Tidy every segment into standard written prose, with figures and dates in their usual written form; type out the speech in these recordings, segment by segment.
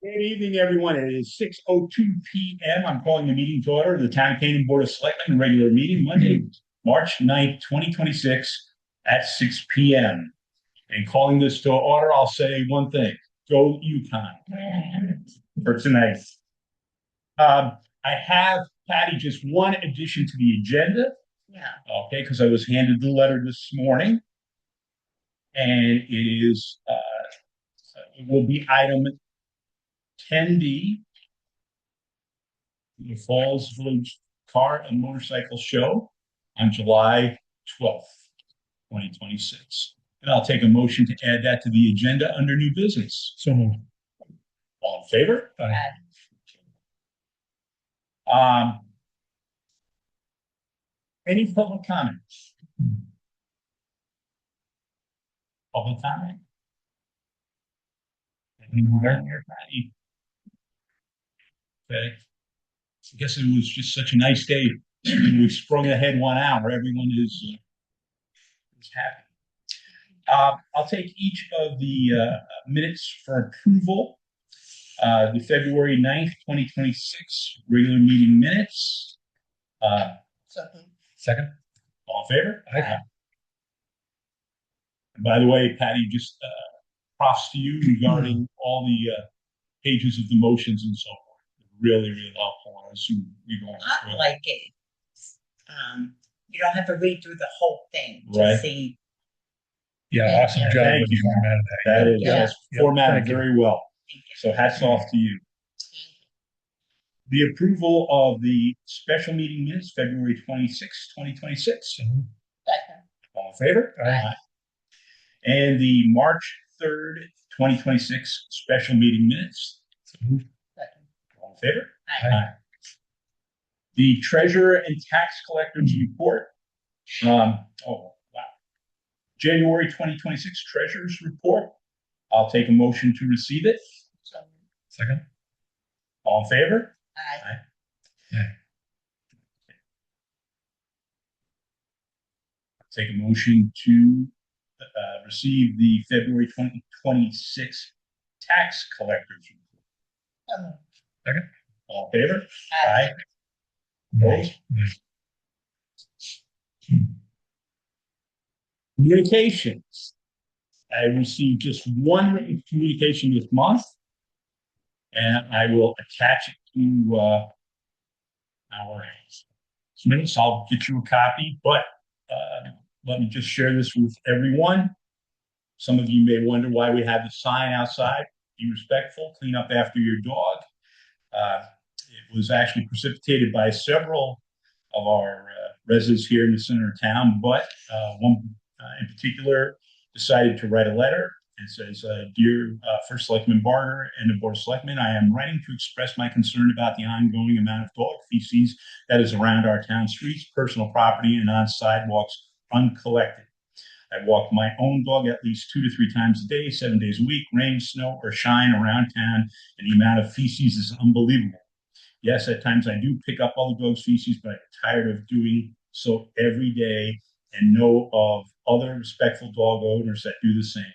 Good evening, everyone. It is 6:02 p.m. I'm calling the meeting to order of the Town of Canaan Board of Selectmen, regular meeting, Monday, March 9th, 2026 at 6 p.m. And calling this to order, I'll say one thing. Go UConn for tonight. I have, Patty, just one addition to the agenda. Yeah. Okay, because I was handed the letter this morning. And it will be item 10D, the Falls Village Car and Motorcycle Show on July 12th, 2026. And I'll take a motion to add that to the agenda under new business. So moved. All in favor? Aye. Any public comments? Public comment? Anywhere near Patty? Okay. I guess it was just such a nice day. We sprung ahead 1 hour. Everyone is happy. I'll take each of the minutes for approval. The February 9th, 2026 regular meeting minutes. Second. All in favor? Aye. And by the way, Patty, just props to you regarding all the pages of the motions and so forth. Really, really helpful. I assume you're going through I it. like it. You don't have to read through the whole thing to Right. see. Yeah, awesome job Thank with the you. format of that. That is Yeah. that's formatted Thank you. very well. So hats off to you. The approval of the special meeting minutes, February 26th, 2026. Second. All in favor? Aye. And the March 3rd, 2026 special meeting minutes. Second. All in favor? Aye. The treasurer and tax collectors report. January 2026 treasurer's report. I'll take a motion to receive it. Second. All in favor? Aye. Take a motion to receive the February 2026 tax collectors report. Second. All in favor? Aye. Opposed? Communications. I received just one written communication this month, and I will attach it to our minutes. I'll get you a copy, but let me just share this with everyone. Some of you may wonder why we have the sign outside. Be respectful, clean up after your dog. It was actually precipitated by several of our residents here in the center of town, but one in particular decided to write a letter and says, Dear First Selectman Barger and the Board of Selectmen, I am writing to express my concern about the ongoing amount of dog feces that is around our town streets, personal property, and on sidewalks uncollected. I walk my own dog at least 2 to 3 times a day, 7 days a week, rain, snow, or shine around town, and the amount of feces is unbelievable. Yes, at times I do pick up all the dog's feces, but I'm tired of doing so every day and know of other respectful dog owners that do the same.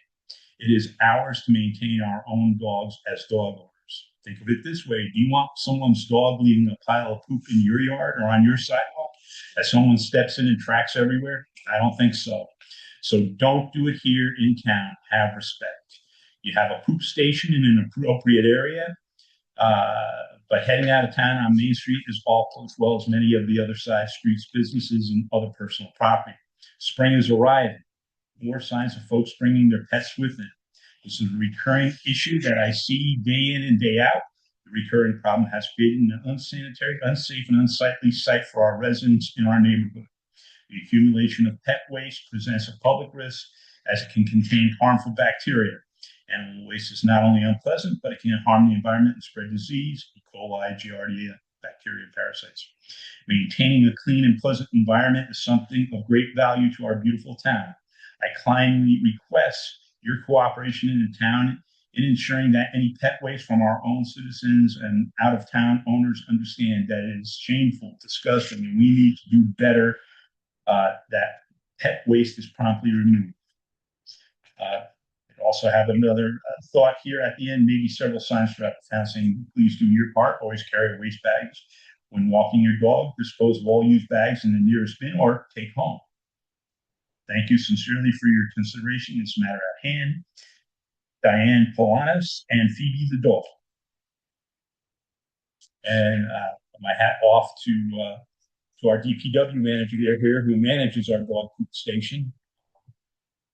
It is ours to maintain our own dogs as dog owners. Think of it this way. Do you want someone's dog leaving a pile of poop in your yard or on your sidewalk as someone steps in and tracks everywhere? I don't think so. So don't do it here in town. Have respect. You have a poop station in an appropriate area, but heading out of town on Main Street is awful, as well as many of the other side streets, businesses, and other personal property. Spring is arriving. More signs of folks bringing their pets with them. This is a recurring issue that I see day in and day out. The recurring problem has created an unsanitary, unsafe, and unsightly site for our residents in our neighborhood. The accumulation of pet waste presents a public risk as it can contain harmful bacteria. Animal waste is not only unpleasant, but it can harm the environment and spread disease, E. coli, Giardia, bacteria, parasites. Maintaining a clean and pleasant environment is something of great value to our beautiful town. I kindly request your cooperation in the town in ensuring that any pet waste from our own citizens and out-of-town owners understand that it is shameful, disgusting, and we need to do better, that pet waste is promptly removed. Also have another thought here at the end, maybe several signs throughout the town saying, please do your part, always carry waste bags when walking your dog, dispose of all used bags in the nearest bin or take home. Thank you sincerely for your consideration in this matter at hand. Diane Polanis and Phoebe the dog. And my hat off to our DPW manager here who manages our dog food station.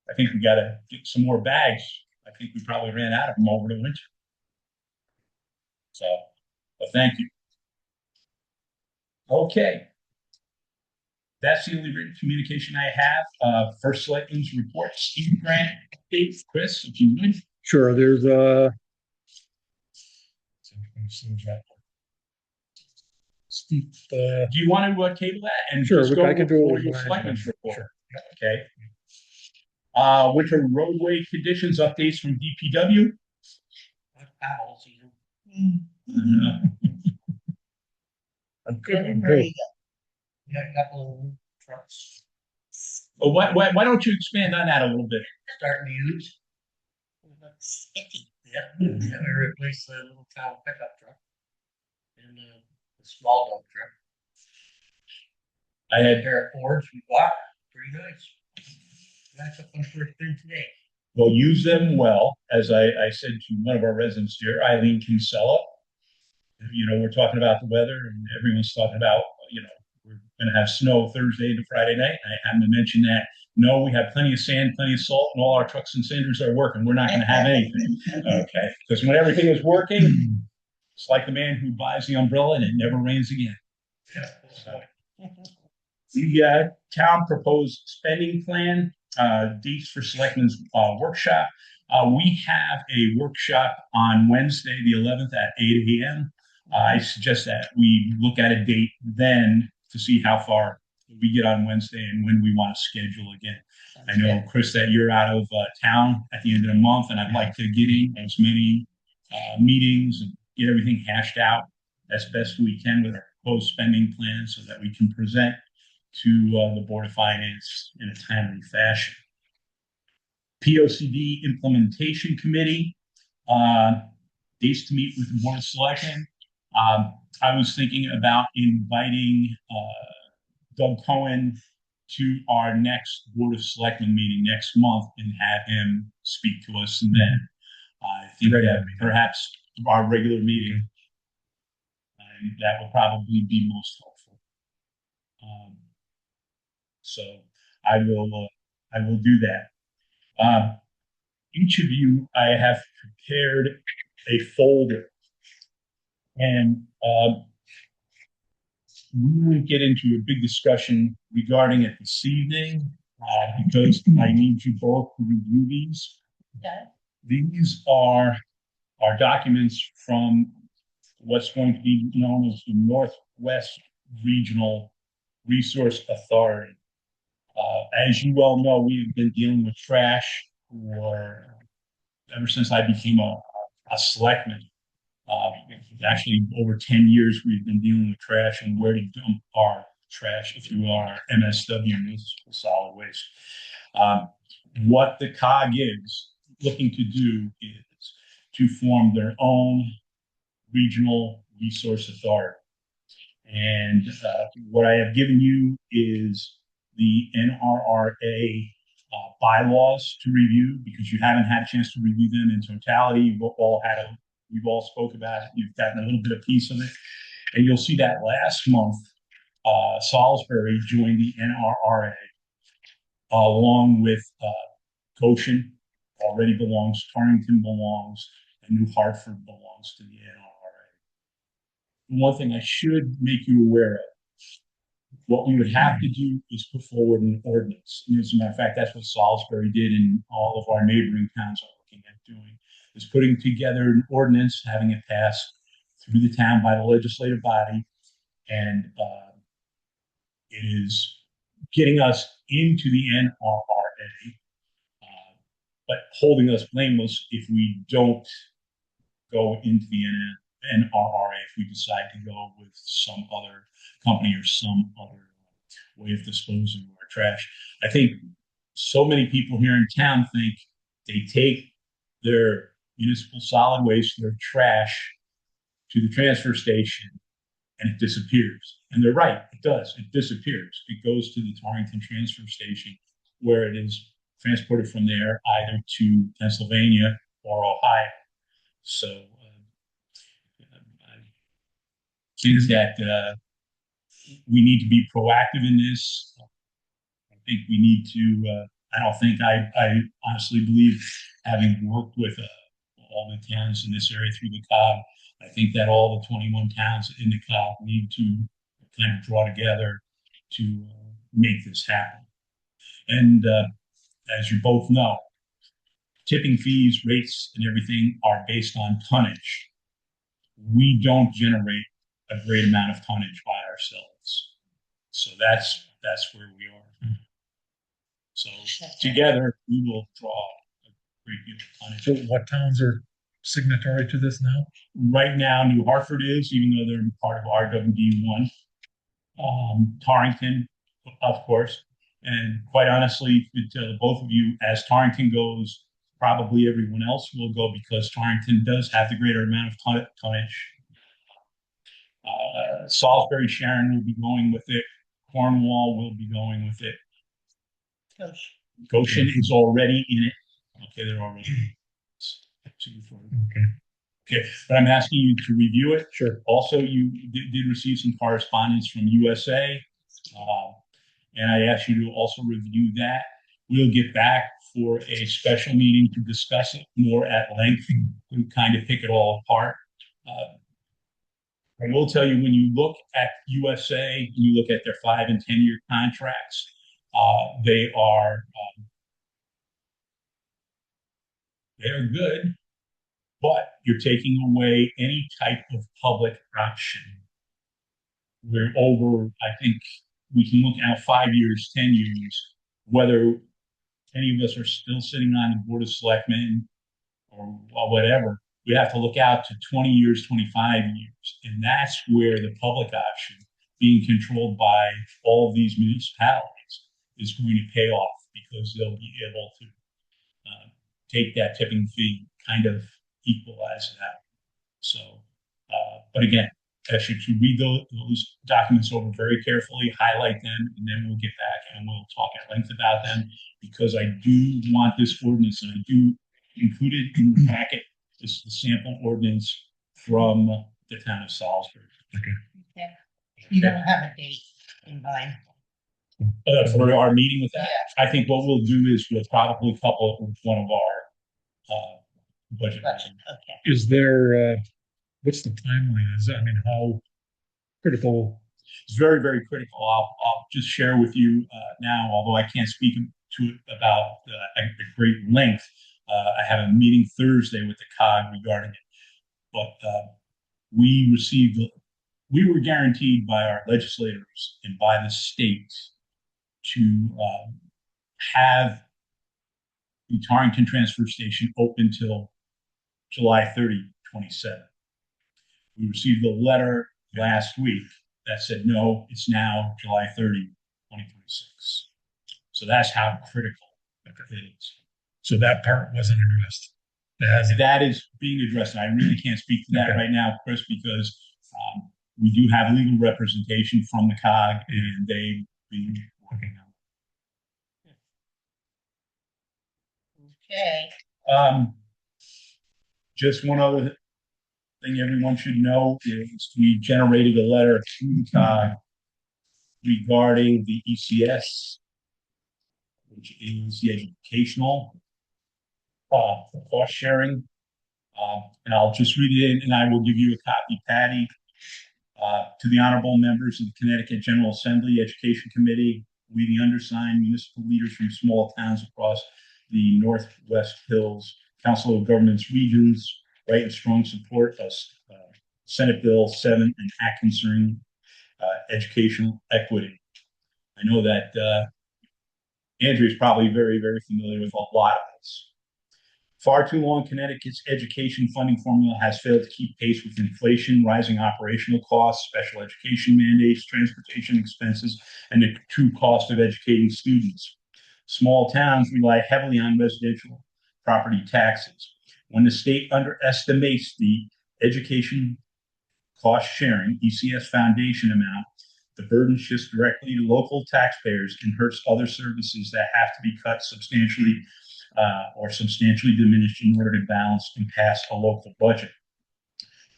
I think we got to get some more bags. I think we probably ran out of them over the winter. So, but thank you. Okay. That's the only written communication I have. First Selectmen's report, Steve Grant, update. Chris, if you would. Sure, there's Steve, Do you want to table that and sure, just go I can do over it. your Selectmen's report? Sure. Okay. Winter roadway conditions updates from DPW. Owl season. I'm good. I'm Very good. good. Got a couple of trucks Well, why don't you expand on that a little bit? starting to use. Sticky. Yeah, yeah, we replaced the little town pickup truck and the small dump truck. I had, Pair of Fords we bought, pretty nice. That's up on first bid today. well, use them well. As I said to one of our residents here, Eileen Kinsella. You know, we're talking about the weather and everyone's talking about, you know, we're going to have snow Thursday to Friday night. I happen to mention that, no, we have plenty of sand, plenty of salt, and all our trucks and cinders are working. We're not going to have anything. Okay. Because when everything is working, it's like the man who buys the umbrella and it never rains again. So, the town proposed spending plan, dates for Selectmen's workshop. We have a workshop on Wednesday, the 11th at 8 a.m. I suggest that we look at a date then to see how far we get on Wednesday and when we want to schedule again. I know, Chris, that you're out of town at the end of the month, and I'd like to get in as many meetings and get everything hashed out as best we can with our proposed spending plan so that we can present to the Board of Finance in a timely fashion. POCD Implementation Committee, dates to meet with the Board of Selectmen. I was thinking about inviting Doug Cohen to our next Board of Selectmen meeting next month and have him speak to us then. I think that perhaps our regular meeting, that will probably be most helpful. So I will do that. Each of you, I have prepared a folder, and we will get into a big discussion regarding it this evening because I need you both to review these. Okay. These are our documents from what's going to be known as the Northwest Regional Resource Authority. As you well know, we've been dealing with trash for ever since I became a selectman. Actually, over 10 years, we've been dealing with trash and where to dump our trash if you are MSW, municipal solid waste. What the COG is looking to do is to form their own regional resource authority. And what I have given you is the NRRA bylaws to review because you haven't had a chance to review them in totality. We've all spoke about it. You've gotten a little bit of piece of it. And you'll see that last month, Salisbury joined the NRRA along with Goshen already belongs, Torrington belongs, and New Hartford belongs to the NRRA. One thing I should make you aware of, what we would have to do is put forward an ordinance. And as a matter of fact, that's what Salisbury did, and all of our neighboring towns are looking at doing, is putting together an ordinance, having it passed through the town by the legislative body, and it is getting us into the NRRA, but holding us blameless if we don't go into the NRRA if we decide to go with some other company or some other way of disposing of our trash. I think so many people here in town think they take their municipal solid waste, their trash to the transfer station, and it disappears. And they're right, it does. It disappears. It goes to the Torrington transfer station, where it is transported from there either to Pennsylvania or Ohio. So I think that we need to be proactive in this. I think we need to. I don't think I honestly believe, having worked with all the towns in this area through the COG, I think that all the 21 towns in the COG need to kind of draw together to make this happen. And as you both know, tipping fees, rates, and everything are based on tonnage. We don't generate a great amount of tonnage by ourselves. So that's where we are. So together, we will draw a great deal of So tonnage. what towns are signatory to this now? Right now, New Hartford is, even though they're part of RWD1. Torrington, of course. And quite honestly, to both of you, as Torrington goes, probably everyone else will go, because Torrington does have the greater amount of tonnage. Salisbury Sharon will be going with it. Cornwall will be going with it. Goshen is already in it. Okay, they're already in it. Okay, Okay, but I'm asking you to review it. sure. Also, you did receive some correspondence from USA, and I asked you to also review that. We'll get back for a special meeting to discuss it more at length, to kind of pick it all apart. I will tell you, when you look at USA, you look at their 5 and 10-year contracts, they are they're good, but you're taking away any type of public option. We're over, I think we can look out 5 years, 10 years, whether any of us are still sitting on the Board of Selectmen or whatever. We have to look out to 20 years, 25 years. And that's where the public option, being controlled by all of these municipalities, is going to pay off, because they'll be able to take that tipping fee, kind of equalize it out. So, but again, I ask you to read those documents over very carefully, highlight them, and then we'll get back and we'll talk at length about them, because I do want this ordinance, and I do include it in the packet. This is the sample ordinance from the town of Salisbury. Okay. You don't have a date in mind. For our meeting with that, I think what we'll do is we'll probably couple it with one of our budget. Okay. Is there, what's the timeline? I mean, how critical? It's very, very critical. I'll just share with you now, although I can't speak to it about at great length. I have a meeting Thursday with the COG regarding it, but we were guaranteed by our legislators and by the state to have the Torrington transfer station open till July 30, 27. We received a letter last week that said, no, it's now July 30, 2026. So that's how critical it is. So that part wasn't addressed. That is being addressed. And I really can't speak to that right now, Chris, because we do have legal representation from the COG, and they've been working on Okay. it. Just one other thing everyone should know is we generated a letter to the COG regarding the ECS, which is the educational cost sharing. And I'll just read it in, and I will give you a copy, Patty. To the honorable members of the Connecticut General Assembly Education Committee, we, the undersigned municipal leaders from small towns across the Northwest Hills, Council of Governments regions, write in strong support of Senate Bill 7 and Act concerning educational equity. I know that Andrew is probably very, very familiar with a lot of this. Far too long, Connecticut's education funding formula has failed to keep pace with inflation, rising operational costs, special education mandates, transportation expenses, and the true cost of educating students. Small towns rely heavily on residential property taxes. When the state underestimates the education cost sharing, ECS foundation amount, the burden shifts directly to local taxpayers and hurts other services that have to be cut substantially or substantially diminished in order to balance and pass a local budget.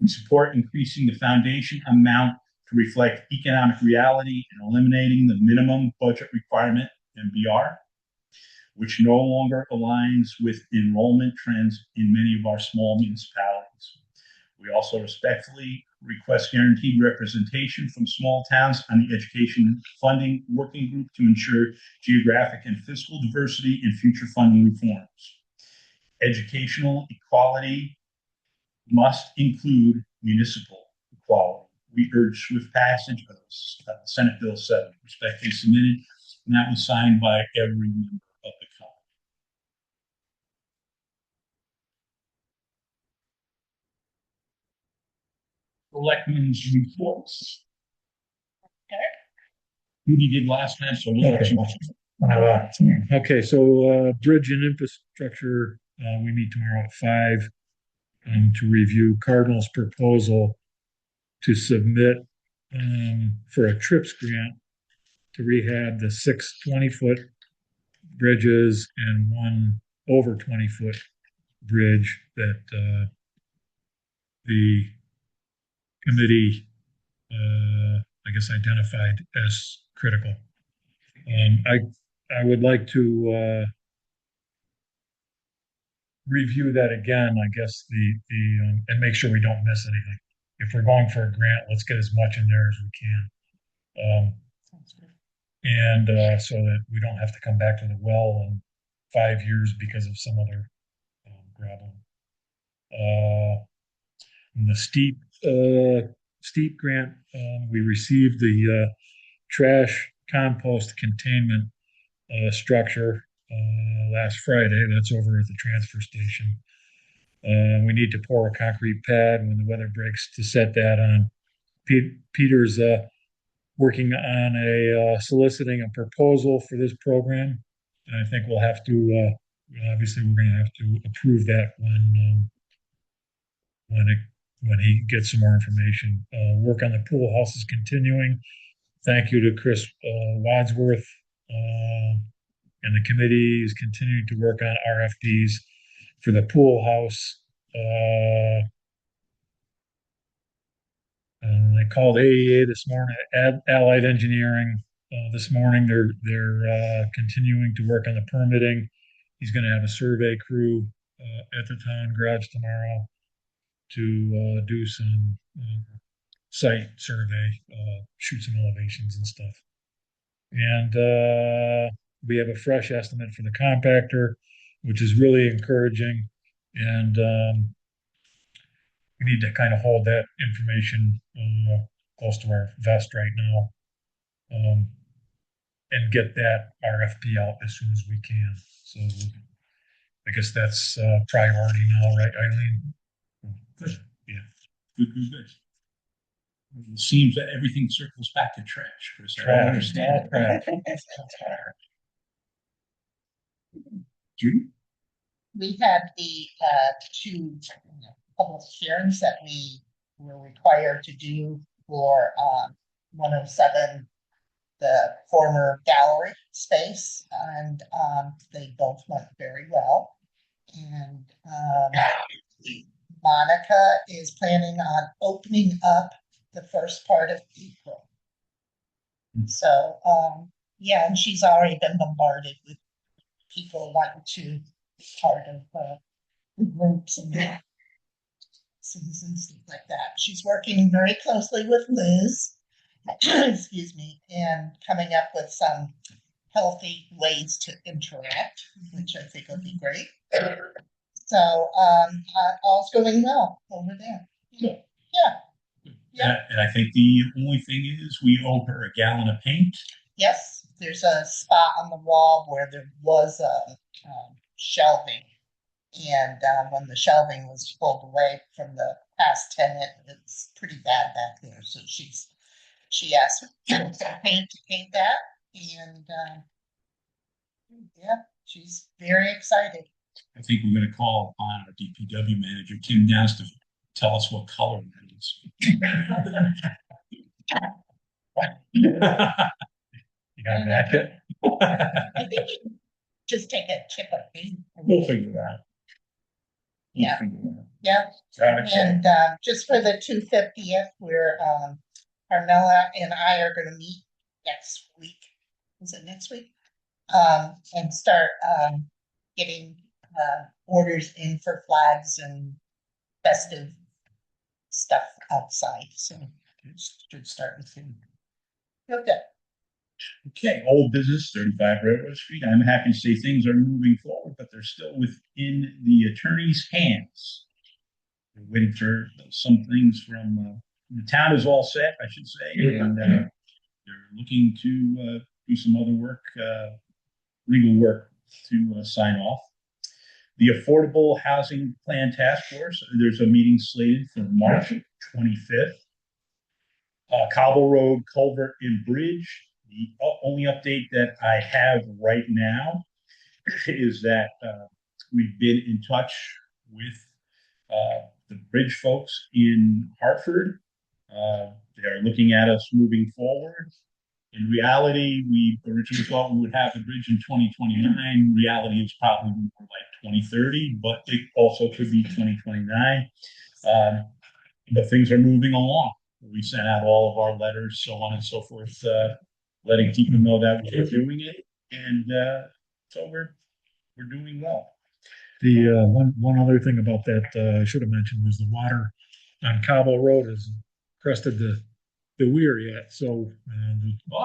We support increasing the foundation amount to reflect economic reality and eliminating the minimum budget requirement, MBR, which no longer aligns with enrollment trends in many of our small municipalities. We also respectfully request guaranteed representation from small towns on the education funding working group to ensure geographic and fiscal diversity in future funding reforms. Educational equality must include municipal equality. We urge swift passage of Senate Bill 7, respectfully submitted, and that was signed by every member of the college. Selectmen's reports. Judy did last time, so we'll let you. Okay, so bridge and infrastructure, we meet tomorrow at 5 to review Cardinal's proposal to submit for a TRIPS grant to rehab the 6 20-foot bridges and one over 20-foot bridge that the committee, I guess, identified as critical. I would like to review that again, I guess, and make sure we don't miss anything. If we're going for a grant, let's get as much in there as we can. And so that we don't have to come back to the well in 5 years because of some other problem. And the steep grant, we received the trash compost containment structure last Friday. That's over at the transfer station. We need to pour a concrete pad when the weather breaks to set that on. Peter's working on soliciting a proposal for this program, and I think we'll have to. Obviously, we're going to have to approve that when he gets some more information. Work on the pool house is continuing. Thank you to Chris Wadsworth. And the committee is continuing to work on RFPs for the pool house. And I called AEA this morning, Allied Engineering this morning. They're continuing to work on the permitting. He's going to have a survey crew at the town garage tomorrow to do some site survey, shoot some elevations and stuff. And we have a fresh estimate for the compactor, which is really encouraging. And we need to kind of hold that information close to our vest right now, and get that RFP out as soon as we can. So I guess that's priority now, right, Eileen? Good. Yeah. Good. It seems that everything circles back to trash, Chris. I don't Trash. understand. Judy? We had the two public hearings that we were required to do for 107, the former gallery space, and they both went very well. And Monica is planning on opening up the first part of April. So yeah, and she's already been bombarded with people wanting to be part of the groups and citizens, things like that. She's working very closely with Liz, excuse me, and coming up with some healthy ways to interact, which I think will be great. So all's going well over there. Yeah. Yeah. And I think the only thing is we owe her a gallon of paint. Yes, there's a spot on the wall where there was shelving, and when the shelving was pulled away from the past tenant, it's pretty bad back there. So she asked for some paint to paint that, and yeah, she's very excited. I think we're gonna call upon our DPW manager, Tim Nast, to tell us what color that is. You got that? I think you can just take a chip of paint. We'll figure it out. Yeah. We'll figure it out. Yeah, Okay. and just for the 250th, we're Carmela and I are gonna meet next week. Is it next week? And start getting orders in for flags and festive stuff outside, so it should start with soon. Okay. Okay, old business, 35 Railroad Street. I'm happy to say things are moving forward, but they're still within the attorney's hands. We're waiting for some things from the town is all set, I should say, and they're looking to do some other work, legal work to sign off. The Affordable Housing Plan Task Force, there's a meeting slated for March 25th. Cobble Road Culvert and Bridge. The only update that I have right now is that we've been in touch with the bridge folks in Hartford. They're looking at us moving forward. In reality, we originally thought we would have the bridge in 2029. Reality is probably more like 2030, but it also could be 2029. But things are moving along. We sent out all of our letters, so on and so forth, letting people know that we're doing it, and so we're doing well. The one other thing about that I should have mentioned was the water on Cobble Road has crested the weir yet, so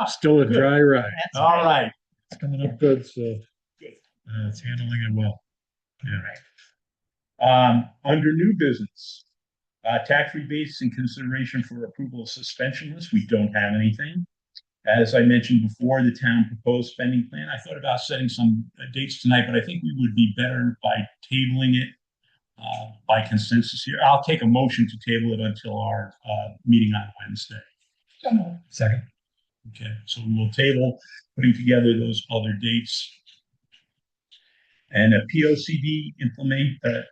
still a dry ride. That's All right. It's coming up good, so it's handling it well. Yeah. Under new business, tax rebates in consideration for approval of suspension list. We don't have anything. As I mentioned before, the town proposed spending plan. I thought about setting some dates tonight, but I think we would be better by tabling it by consensus here. I'll take a motion to table it until our meeting on Wednesday. Second. Okay, so we will table putting together those other dates. And a POCD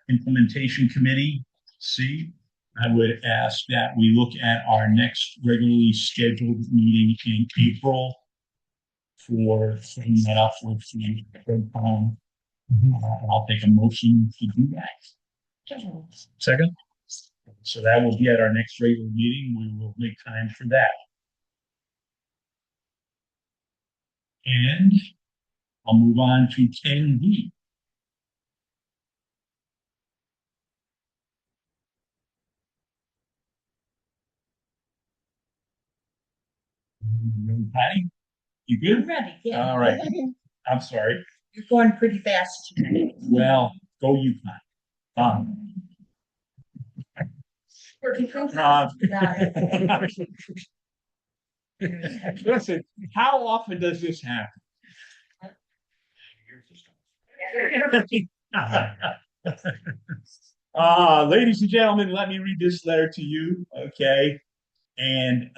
implementation committee, C, I would ask that we look at our next regularly scheduled meeting in April for setting that up with the third time. I'll take a motion to do that. Second. So that will be at our next regular meeting. We will make time for that. And I'll move on to 10D. Patty, you I'm good? ready, yeah. All right. I'm sorry. You're going pretty fast tonight. Well, go UConn. Listen, how often does this happen? Ladies and gentlemen, let me read this letter to you, okay? And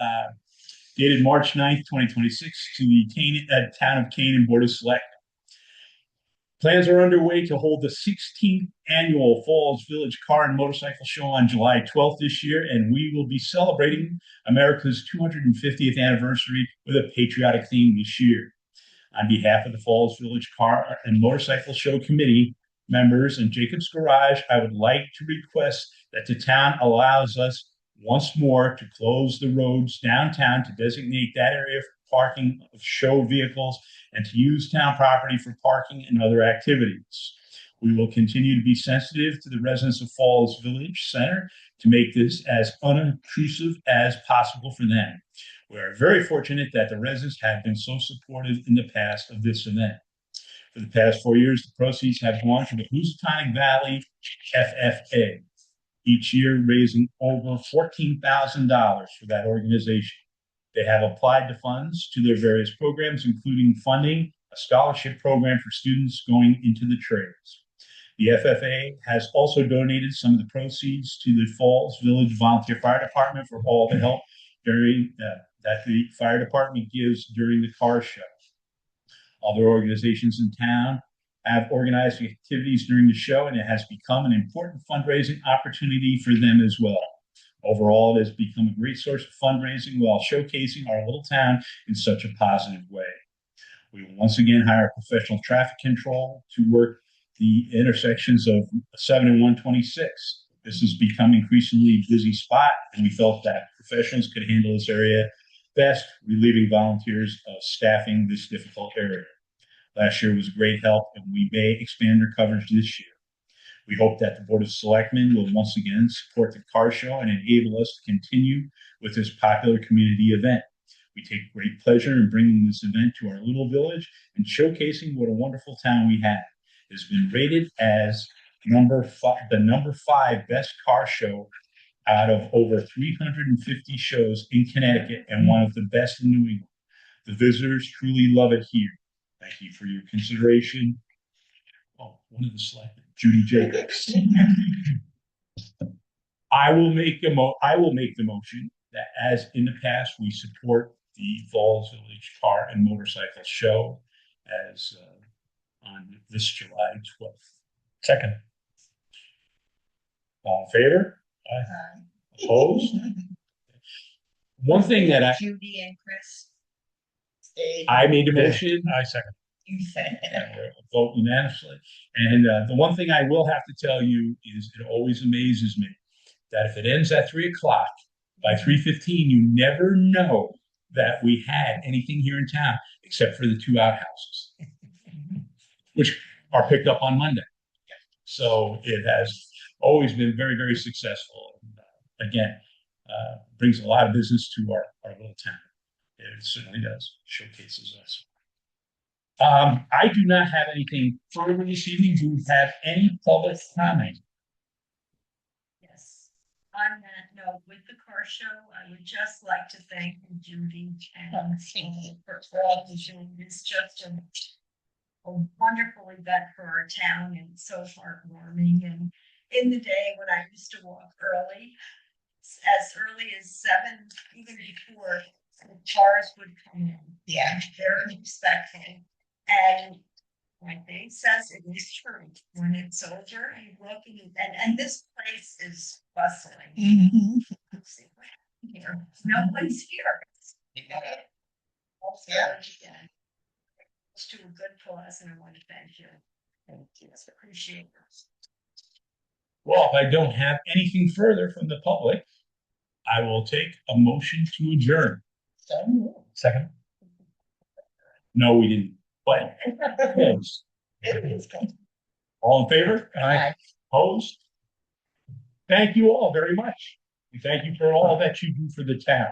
dated March 9th, 2026, to the Town of Canaan Board of Selectmen. Plans are underway to hold the 16th annual Falls Village Car and Motorcycle Show on July 12th this year, and we will be celebrating America's 250th anniversary with a patriotic theme this year. On behalf of the Falls Village Car and Motorcycle Show Committee members and Jacob's Garage, I would like to request that the town allows us once more to close the roads downtown to designate that area for parking of show vehicles and to use town property for parking and other activities. We will continue to be sensitive to the residents of Falls Village Center to make this as unobtrusive as possible for them. We are very fortunate that the residents have been so supportive in the past of this event. For the past 4 years, the proceeds have gone to the Housatonic Valley FFA, each year raising over $14,000 for that organization. They have applied the funds to their various programs, including funding a scholarship program for students going into the trades. The FFA has also donated some of the proceeds to the Falls Village Volunteer Fire Department for all the help during that the fire department gives during the car show. Other organizations in town have organized the activities during the show, and it has become an important fundraising opportunity for them as well. Overall, it has become a great source of fundraising while showcasing our little town in such a positive way. We will once again hire professional traffic control to work the intersections of 7 and 126. This has become increasingly busy spot, and we felt that professionals could handle this area best, relieving volunteers of staffing this difficult area. Last year was a great help, and we may expand their coverage this year. We hope that the Board of Selectmen will once again support the car show and enable us to continue with this popular community event. We take great pleasure in bringing this event to our little village and showcasing what a wonderful town we have. It has been rated as the number 5 best car show out of over 350 shows in Connecticut and one of the best in New England. The visitors truly love it here. Thank you for your consideration. Oh, one of the selectmen, Judy Jacobs. I will make the motion that, as in the past, we support the Falls Village Car and Motorcycle Show as on this July 12th. Second. All in favor? Opposed? One thing that Judy and Chris, I made the motion, I second. you said. and we'll vote unanimously. And the one thing I will have to tell you is it always amazes me that if it ends at 3 o'clock, by 3:15, you never know that we had anything here in town except for the 2 outhouses, which are picked up on Monday. So it has always been very, very successful. And, again, brings a lot of business to our little town. It certainly does. Showcases us. I do not have anything further this evening. Do we have any public comment? Yes. On that note, with the car show, I would just like to thank Judy and for all the doing. It's just a wonderful event for our town and so heartwarming. And in the day when I used to walk early, as early as 7, even before, the cars would come in. Yeah. Very respectful. And like Dave says, it is true. When it's over, you look and this place is bustling. Here, no one's here. Yeah. It's to a good cause, and I want to thank you. Thank you. Appreciate it. Well, if I don't have anything further from the public, I will take a motion to adjourn. So, Second. No, we didn't. But yes. All in favor? Aye. Opposed? Thank you all very much. And thank you for all that you do for the town.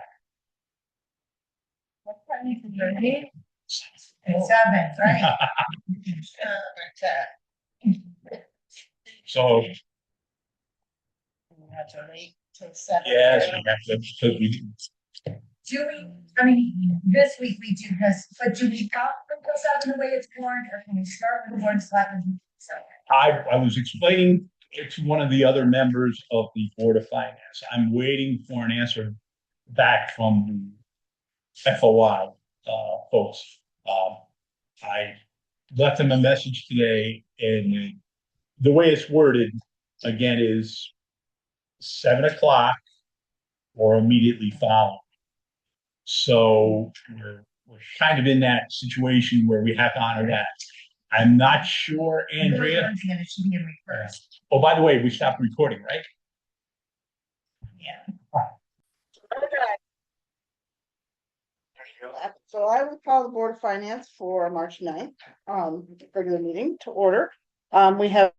Seven, right? So, You have to wait till 7. yes, we have to, because we, Do we, I mean, this week we do this, but do we stop until 7 the way it's born, or can we start with the board selectmen? So, I was explaining it to one of the other members of the Board of Finance. I'm waiting for an answer back from the FOI folks. I left them a message today, and the way it's worded, again, is 7 o'clock or immediately following. So we're kind of in that situation where we have to honor that. I'm not sure, Andrea. it should be in first. Oh, by the way, we stopped recording, right? Yeah. So I will call the Board of Finance for March 9th, regular meeting to order. We have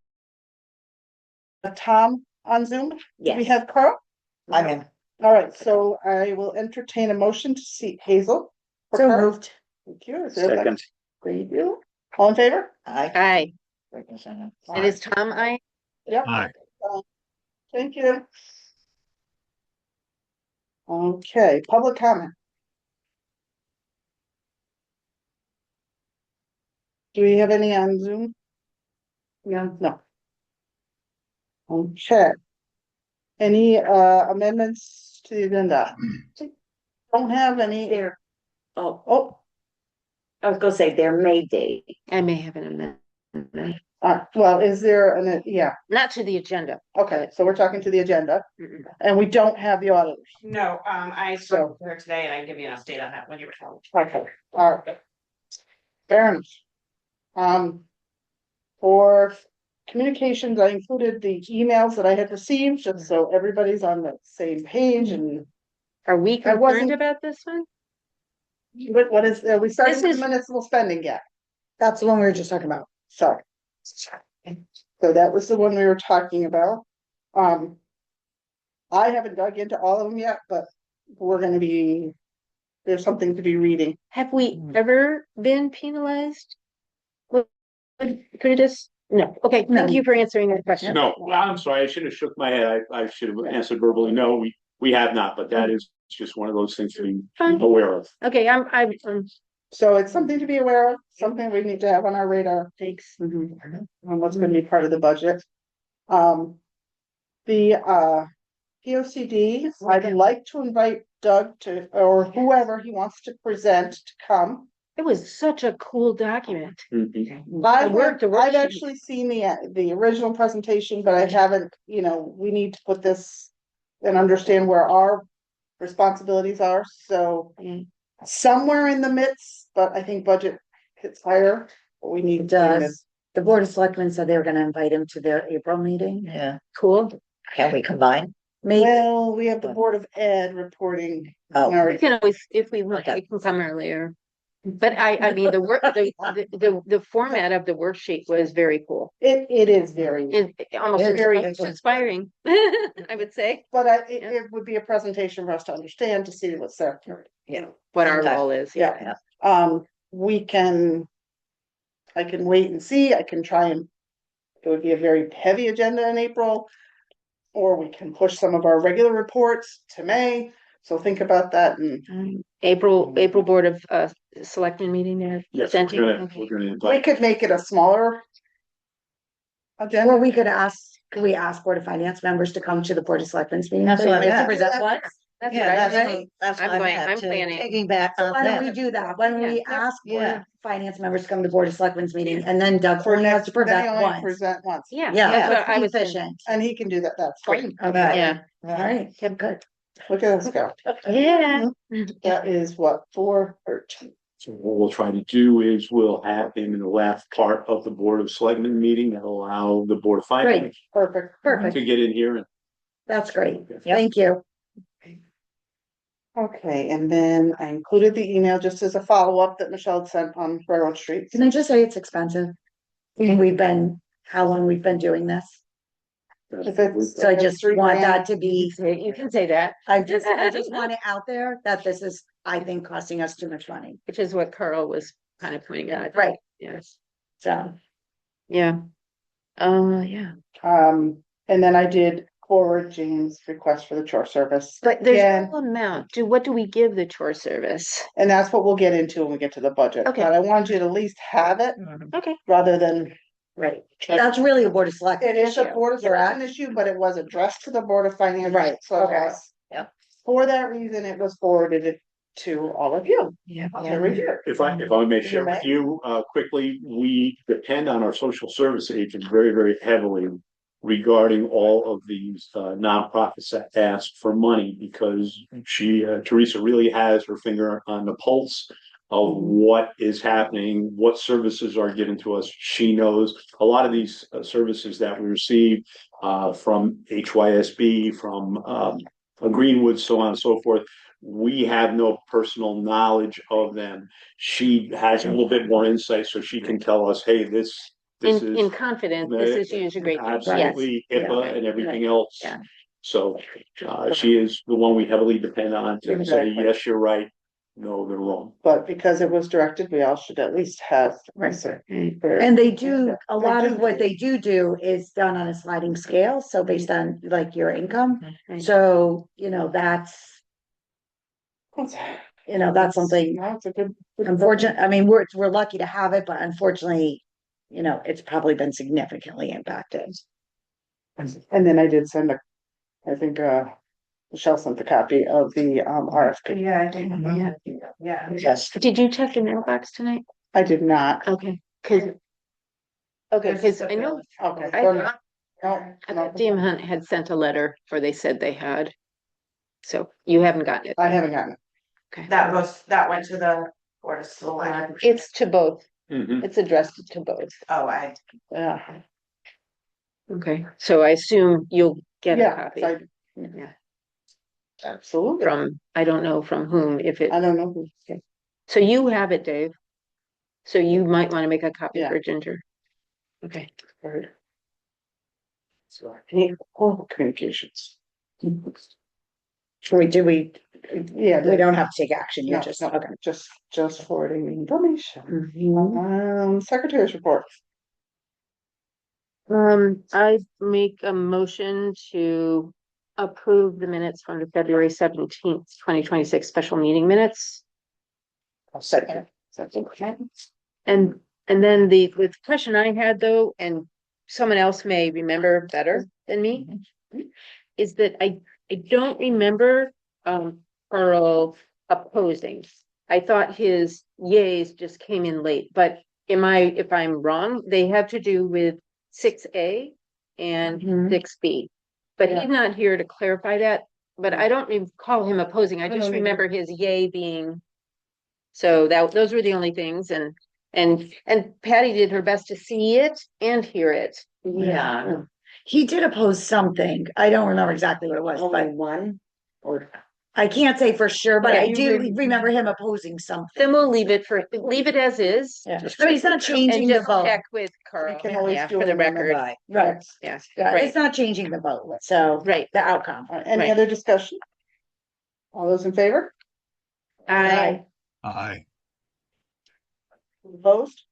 Tom on Zoom. Do we have Carl? I'm in. All right, so I will entertain a motion to seat Hazel. for So Carl. moved. Thank you. Is there a second? Thank you. All in favor? Aye. It is Tom, aye? Yep. Aye. Thank you. Okay, public comment. Do we have any on Zoom? No. Okay. Any amendments to the agenda? Don't have any. There, oh, Oh, I was gonna say there may be, I may have an amendment. Well, is there yeah, Not to the agenda. okay, so we're talking to the agenda Mm-mm. and we don't have the auditors. No, I spoke to her today and I can give you an update on that when you return. Okay, all right. Fair enough. For communications, I included the emails that I had received, just so everybody's on the same page and Are we I wasn't- concerned about this one? what is, we started This with is- municipal spending yet, That's the one we were just talking about. so. So that was the one we were talking about. I haven't dug into all of them yet, but we're gonna be, there's something to be reading. Have we ever been penalized? Could it just, no, okay, thank you for answering that question. No, I'm sorry, I should have shook my head. I should have answered verbally. No, we have not, but that is just one of those things to be Fine. aware of. Okay, I'm, So it's something to be aware of, something we need to have on our radar. thanks. On what's gonna be part of the budget. The POCD, I'd like to invite Doug to, or whoever he wants to present to come. It was such a cool document. I've the I've worksheet. actually seen the original presentation, but I haven't, we need to put this and understand where our responsibilities are, so Mm. somewhere in the midst, but I think budget hits higher. We need It to bring does. this. The Board of Selectmen said they were gonna invite him to their April meeting. Yeah, Cool. can we combine? Maybe, Well, we have the Board of Ed reporting. Oh. All We right. can always, if we want, Okay. we can come earlier. But I mean, the format of the worksheet was very cool. It is very, Almost It's very very- inspiring, I would say, but it would be a presentation for us to understand, to see what's there. Yeah. what our Okay. role is. Yeah. We can. I can wait and see, I can try and. It would be a very heavy agenda in April. Or we can push some of our regular reports to May, so think about that and April Board of Selectmen meeting there. Yes, we're presenting. gonna Okay. we invite. could make it a smaller. or Agenda, we could ask Board of Finance members to come to the Board of Selectmen's meeting. That's So what they I have to meant. present what? That's Yeah, what I that's read. what, that's I'm what I going- meant I'm too. planning. Taking back on Why don't we that. do that? Why don't we Yeah. ask Board Yeah. of Finance members to come to Board of Selectmen's meeting and then Doug for only has next, to then present you only once. present once, Yeah. Yeah, That's what let's I be was thinking. efficient. and he can do that, that's fine, Okay, Yeah. all right, yeah, good. look at us go, Yeah. that is what, 4/13. So what we'll try to do is we'll have him in the last part of the Board of Selectmen meeting and allow the Board of Finance Perfect. Perfect, to get in here and. that's great, thank you. Okay, and then I included the email just as a follow-up that Michelle had sent on Railroad Street. Can I just say it's expensive? How long we've been doing this, If it's- so I just $3 want grand. that to be, You can say that, I just want it out there that this is, I think, costing us too much money, which is what Carl was kind of pointing out. right, Yes. so. Yeah. Yeah. And then I did forward Jane's request for the chore service. But there's Yeah. no amount. What do we give the chore service? And that's what we'll get into when we get to the budget, Okay. but I wanted you to at least have it Okay. rather than. Right. That's really a Board of Selectmen. It is a issue, Board of correct? Selectmen issue, but it was addressed to the Board of Finance. Right, So okay. Yep. for that reason, it was forwarded to all of you Yeah. to review. If I may share with you, quickly, we depend on our social service agent very, very heavily regarding all of these, nonprofits that ask for money, because Teresa really has her finger on the pulse of what is happening, what services are given to us. She knows a lot of these services that we receive, from HYSB, from, Greenwood, so on and so forth. We have no personal knowledge of them. She has a little bit more insight, so she can tell us, hey, this is. In confidence, this is usually great. Absolutely, Yes. HIPAA and everything else. Yeah. So, she is the one we heavily depend on to say, Exactly. yes, you're right, no, they're wrong. But because it was directed, we all should at least have. And they do, a They lot do of what do. they do is done on a sliding scale, so based on like your income. Right. So, that's something That's a good. unfortunate, I mean, we're lucky to have it, but unfortunately, it's probably been significantly impacted. And then I did send I think, Michelle sent the copy of the, RFP. Yeah, I think, Yeah. Yes. Did you check your mailbox tonight? I did not. Okay, cause Okay, because I know, Okay. I they're thought, not- I no, thought DM Hunt had sent a letter, or they said they had. So you haven't gotten it. I haven't gotten it. Okay. That went to the Board of Select. It's to both. Mhm. It's addressed to both. Oh, Yeah. Okay, so I assume you'll get a Yeah, copy I- absolutely. from, I don't know from whom, if it, I don't know. so you have it, Dave. So you might want to make a copy Yeah. for Ginger. Okay. Heard. So, any oral communications. We do, we, Yeah, we don't have to take action, you're no, just, no, okay. just forwarding the information. Mhm. Secretary's report. I make a motion to approve the minutes from the February 17th, 2026 special meeting minutes. Second. And then the question I had though, and someone else may remember better than me, is that I don't remember Earl opposing. I thought his yays just came in late, but if I'm wrong, they have to do with 6A and Mhm. 6B. But he's not here to clarify that, but I don't recall him opposing. I I just don't either. remember his yay being. So those were the only things, and Patty did her best to see it and hear it. Yeah, he did oppose something, I don't remember exactly what it was, Only but one, or I can't say for sure, but Yeah, I you do remember him opposing something. Then we'll leave it as is. Yeah, Just I mean, it's not and changing the just vote, check with Carl, can always yeah, do for an the amendment. record. right, right, Yeah, yeah, right, it's not changing the vote, so. right. The outcome. Any Right. other discussion? All those in favor? I, Aye. Opposed?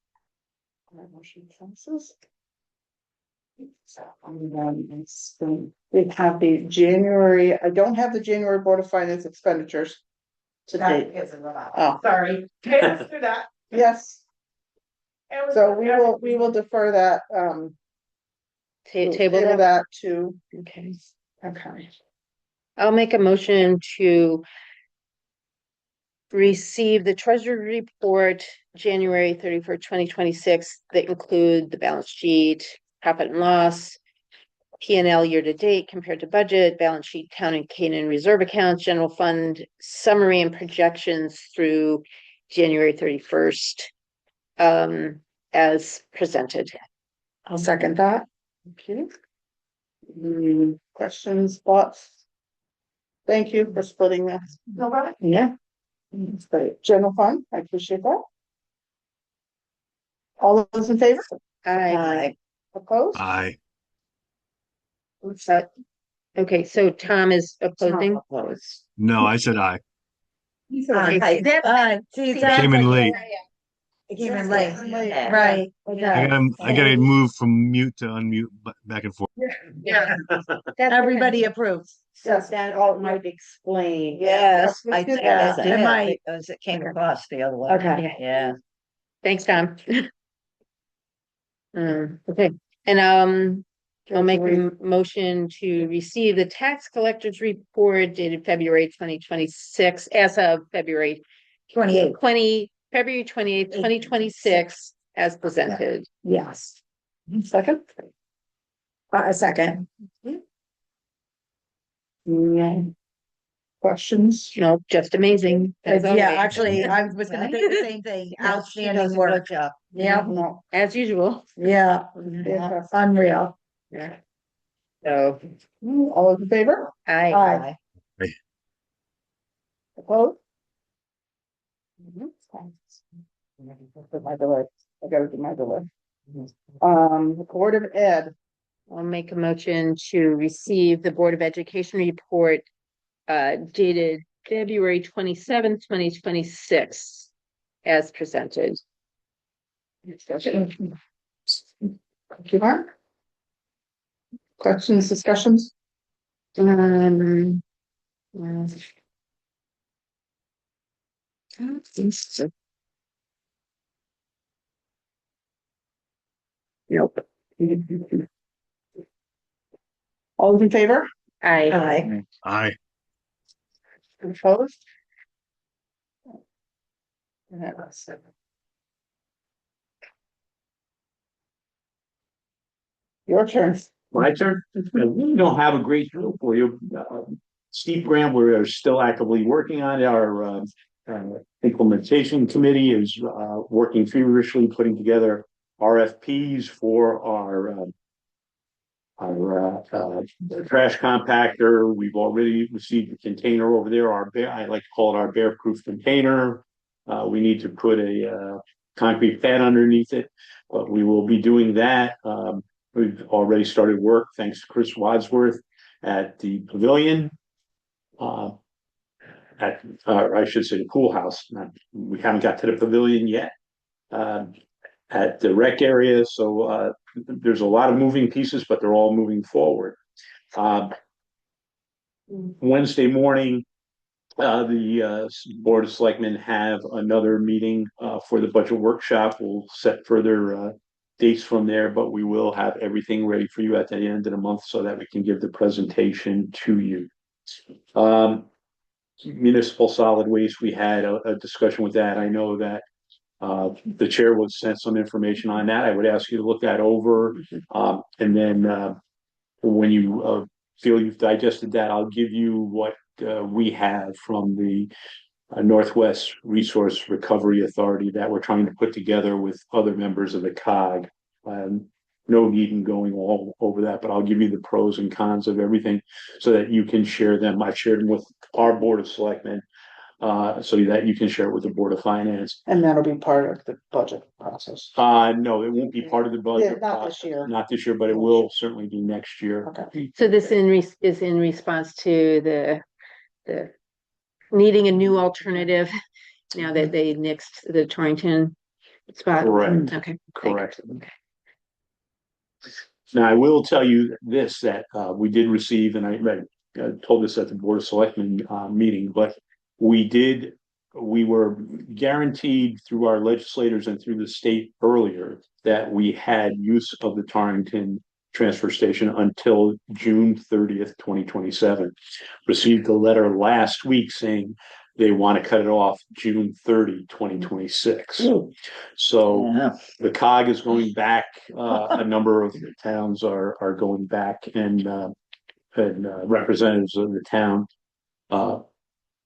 All right, motion passes. So, and then we have the January, I don't have the January Board of Finance expenditures. Today, oh, sorry. Let's do that. yes, so we will defer that, we'll table that, that to, okay. okay. I'll make a motion to receive the treasury report, January 31st, 2026, that include the balance sheet, profit and loss, P&L year-to-date compared to budget, balance sheet, town and Canaan reserve accounts, general fund summary and projections through January 31st, as presented. I'll second that. Okay. Questions, thoughts? Thank you for splitting that. No problem. Yeah. That's great. General fund, I appreciate that. All those in favor? Aye. Opposed? Aye. What's that? Okay, so Tom is opposing. Oppose. No, I said aye. Okay, that- See, See, that's Came in late. it came in late, Yeah. right, I gotta move from mute to unmute back and forth. Yeah. everybody approves. so that all might explain. Yes, I let's do think that. that's It might. it, because it came across the other way. Okay. Yeah. Thanks, Tom. Okay, and I'll make a motion to receive the tax collector's report dated February 2026, as of February 28, February 28th, 2026, as presented. yes, Second? a second. Yeah. Questions? No, just amazing. as Yeah, always. actually, I was gonna say the same thing, She does outstanding a good work, job. yeah, No. As usual. yeah, Yeah. unreal. Yeah. So, All those in favor? I, Aye. Opposed? Put my delay. I gotta do my delay. The Board of Ed, I'll make a motion to receive the Board of Education report dated February 27th, 2026, as presented. Thank you, Mark. Questions, discussions? Um, Nope. All those in favor? I, Aye. Aye. Opposed? Your turn. My turn. We don't have a great deal for you. Steep grant, we're still actively working on. Our implementation committee is working feverishly, putting together RFPs for our trash compactor. We've already received a container over there. I like to call it our bear-proof container. We need to put a concrete pad underneath it, but we will be doing that. We've already started work, thanks to Chris Wadsworth, at the pavilion. I should say the pool house. We haven't got to the pavilion yet. At the rec area, so there's a lot of moving pieces, but they're all moving forward. Wednesday morning, the Board of Selectmen have another meeting for the budget workshop. We'll set further dates from there, but we will have everything ready for you at the end of the month so that we can give the presentation to you. Municipal solid waste, we had a discussion with that. I know that the chair would send some information on that. I would ask you to look that over. And then when you feel you've digested that, I'll give you what we have from the Northwest Resource Recovery Authority that we're trying to put together with other members of the COG. No need in going all over that, but I'll give you the pros and cons of everything so that you can share them. I shared them with our Board of Selectmen so that you can share it with the Board of Finance. And that'll be part of the budget process. No, it won't be part of the budget. Yeah, not this year. Not this year, but it will certainly be next year. Okay. So this is in response to the needing a new alternative now that they nixed the Torrington spot. Correct. Okay. Correct. Now, I will tell you this, that we did receive, and I told this at the Board of Selectmen meeting, but we were guaranteed through our legislators and through the state earlier that we had use of the Torrington transfer station until June 30th, 2027. Received a letter last week saying they want to cut it off June 30, 2026. So the COG is going back. A number of the towns are going back, and representatives of the town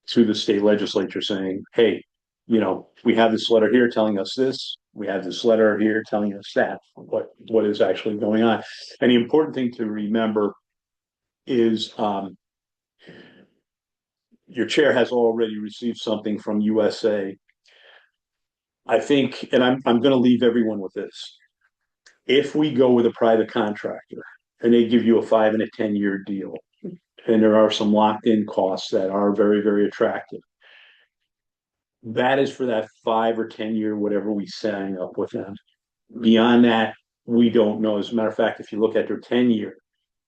to the state legislature saying, hey, we have this letter here telling us this. We have this letter here telling us that. What is actually going on? And the important thing to remember is your chair has already received something from USA. I think, and I'm going to leave everyone with this. If we go with a private contractor and they give you a 5 and a 10-year deal, and there are some locked-in costs that are very, very attractive, that is for that 5 or 10-year, whatever we sign up with them. Beyond that, we don't know. As a matter of fact, if you look at their 10-year,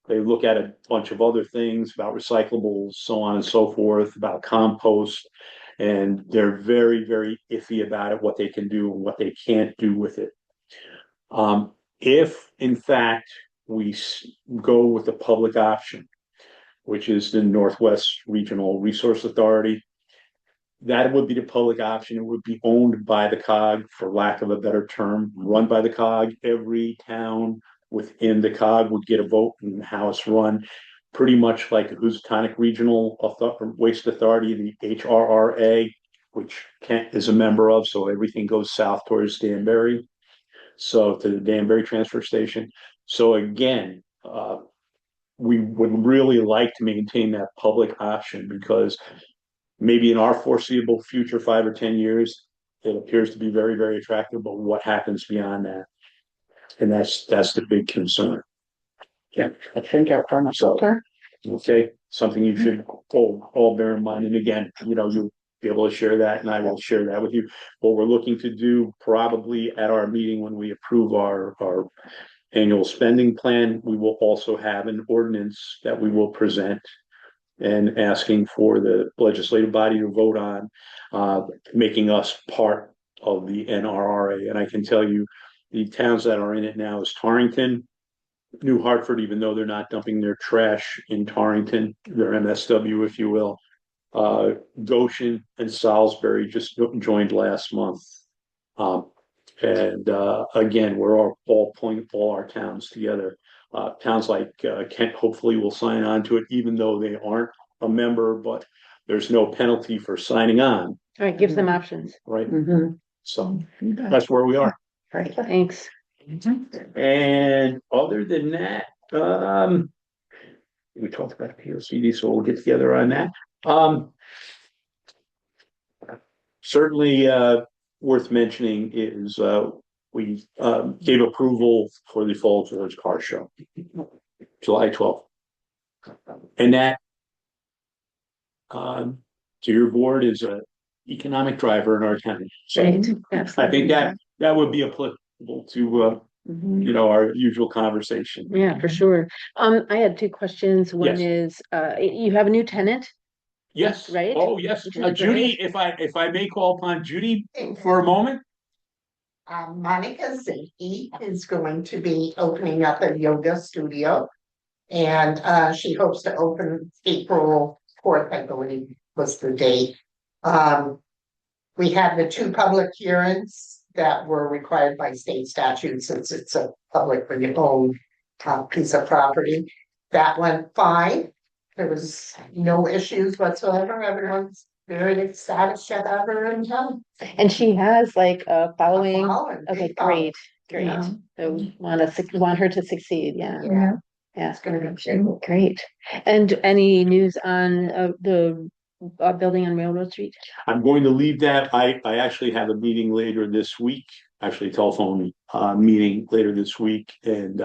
they look at a bunch of other things about recyclables, so on and so forth, about compost, and they're very, very iffy about it, what they can do and what they can't do with it. If, in fact, we go with the public option, which is the Northwest Regional Resource Authority, that would be the public option. It would be owned by the COG, for lack of a better term, run by the COG. Every town within the COG would get a vote in how it's run, pretty much like the Housatonic Regional Waste Authority, the HRRA, which Kent is a member of, so everything goes south towards Danbury, so to the Danbury transfer station. So again, we would really like to maintain that public option, because maybe in our foreseeable future, 5 or 10 years, it appears to be very, very attractive, but what happens beyond that? And that's the big concern. Yeah. I think our current filter. Okay, something you should all bear in mind. And again, you'll be able to share that, and I will share that with you. What we're looking to do probably at our meeting when we approve our annual spending plan, we will also have an ordinance that we will present and asking for the legislative body to vote on, making us part of the NRRA. And I can tell you, the towns that are in it now is Torrington, New Hartford, even though they're not dumping their trash in Torrington, their MSW, if you will. Goshen and Salisbury just joined last month. Again, we're all pulling all our towns together. towns like Kent hopefully will sign on to it, even though they aren't a member, but there's no penalty for signing on, All right, gives them options. right? Mhm. So that's where we are. Right. Thanks. And other than that, we talked about P O C D, so we'll get together on that. Certainly, worth mentioning is, we, gave approval for the Falls Village Car Show, July 12th. And that, to your board, is a economic driver in our town. So Right, I think absolutely. that would be applicable to, you know, our usual conversation. Yeah, for sure. I had two questions. One Yes. is, you have a new tenant, Yes. right? Oh, yes. Which is Judy, great. if I may call upon Judy for a moment. Monica Zaki is going to be opening up a yoga studio. And she hopes to open April 4th, I believe was the date. We had the two public hearings that were required by state statute since it's a publicly owned piece of property. That went fine. There was no issues whatsoever. Everyone's very ecstatic to have her in town. And she has like a following. following, Okay, big following. great. Yeah. So want her to succeed, yeah. Yeah, Yeah, it's gonna be good. great. And any news on the building on Railroad Street? I'm going to leave that. I actually have a meeting later this week, actually a telephone meeting later this week. And